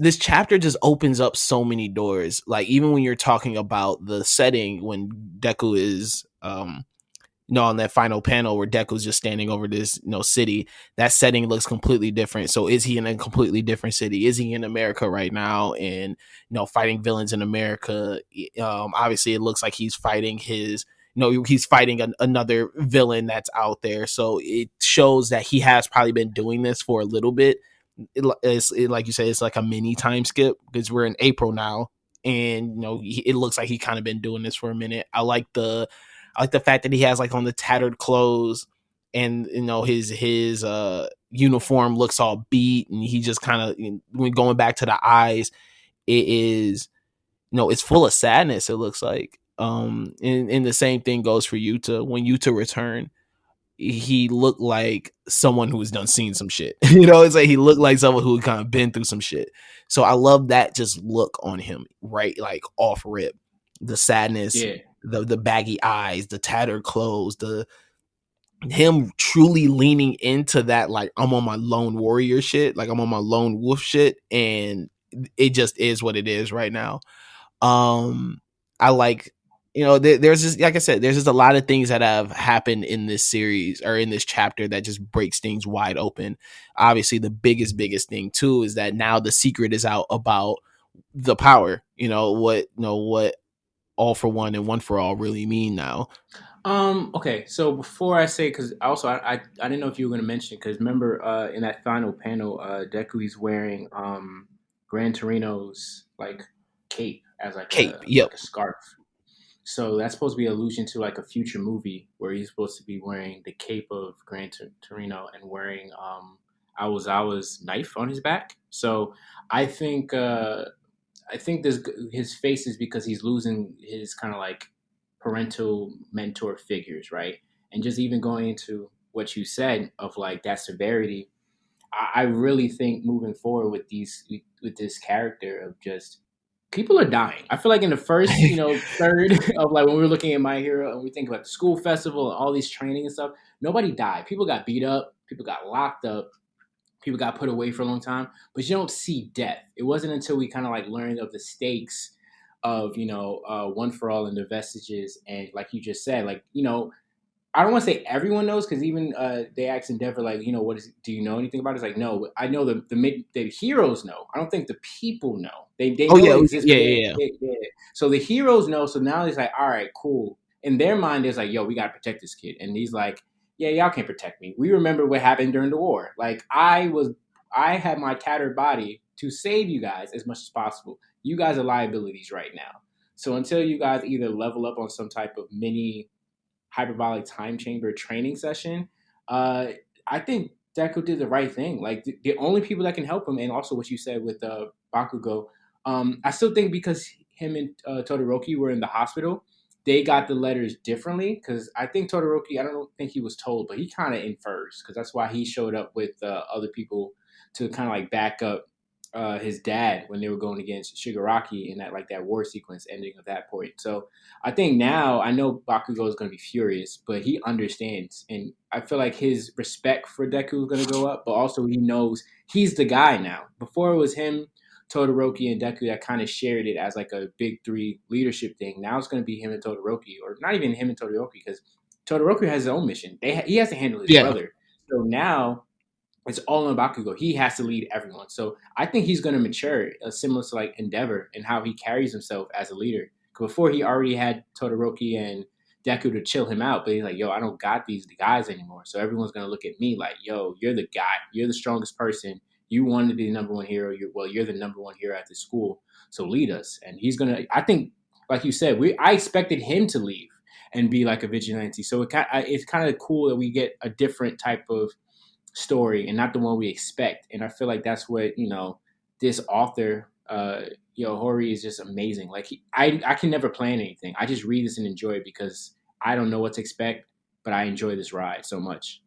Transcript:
this chapter just opens up so many doors. Like even when you're talking about the setting when Deku is on that final panel where Deku's just standing over this city, that setting looks completely different. So is he in a completely different city? Is he in America right now and fighting villains in America? Obviously it looks like he's fighting his he's fighting another villain that's out there. So it shows that he has probably been doing this for a little bit. Like you said, it's like a mini time skip because we're in April now, and it looks like he kind of been doing this for a minute. I like the fact that he has like on the tattered clothes, and his uniform looks all beat, and he just kind of, when going back to the eyes, it is it's full of sadness. It looks like, and the same thing goes for Yuta. When Yuta returned, he looked like someone who has done seen some shit. It's like he looked like someone who had kind of been through some shit. So I love that just look on him, right? Like off rip, the sadness, Yeah. the baggy eyes, the tattered clothes, the him truly leaning into that, like, I'm on my lone warrior shit, like I'm on my lone wolf shit, and it just is what it is right now. I like, there's just, like I said, there's just a lot of things that have happened in this series or in this chapter that just breaks things wide open. Obviously, the biggest thing too is that now the secret is out about the power. What all for one and one for all really mean now. Okay, so before I say, because also I didn't know if you were going to mention, because remember in that final panel, Deku, he's wearing Gran Torino's like cape as like Cape, a yep. scarf. So that's supposed to be an allusion to like a future movie where he's supposed to be wearing the cape of Gran Torino and wearing Awazawa's knife on his back. So I think this his face is because he's losing his kind of like parental mentor figures, right? And just even going into what you said of like that severity, I really think moving forward with this character of just people are dying. I feel like in the first, third of like when we were looking at My Hero and we think about the school festival and all these training and stuff, nobody died. People got beat up, people got locked up, people got put away for a long time, but you don't see death. It wasn't until we kind of like learned of the stakes of One for All and the vestiges, and like you just said, like I don't want to say everyone knows, because even they asked Endeavor, like, do you know anything about it? It's like, no, I know the heroes know. I don't think the people know. They know it exists. Yeah. So the heroes know. So now it's like, all right, cool. In their mind, it's like, yo, we got to protect this kid. And he's like, yeah, y'all can't protect me. We remember what happened during the war. Like, I had my tattered body to save you guys as much as possible. You guys are liabilities right now. So until you guys either level up on some type of mini hyperbolic time chamber training session, I think Deku did the right thing. Like the only people that can help him, and also what you said with Bakugo, I still think because him and Todoroki were in the hospital, they got the letters differently. Because I think Todoroki, I don't think he was told, but he kind of infers, because that's why he showed up with other people to kind of like back up his dad when they were going against Shigaraki in that war sequence ending of that point. So I think now, I know Bakugo is going to be furious, but he understands, and I feel like his respect for Deku is going to go up. But also he knows he's the guy now. Before it was him, Todoroki, and Deku that kind of shared it as like a big three leadership thing. Now it's going to be him and Todoroki, or not even him and Todoroki, because Todoroki has his own mission. He has to handle his brother. So now it's all on Bakugo. He has to lead everyone. So I think he's going to mature, similar to like Endeavor and how he carries himself as a leader. Before, he already had Todoroki and Deku to chill him out, but he's like, yo, I don't got these guys anymore. So everyone's going to look at me like, yo, you're the guy. You're the strongest person. You wanted to be the number one hero. You're the number one hero at the school. So lead us. And he's going to, I think, like you said, I expected him to leave and be like a vigilante. So it's kind of cool that we get a different type of story and not the one we expect. And I feel like that's what this author Hori is just amazing. Like I can never plan anything. I just read this and enjoy it because I don't know what to expect, but I enjoy this ride so much.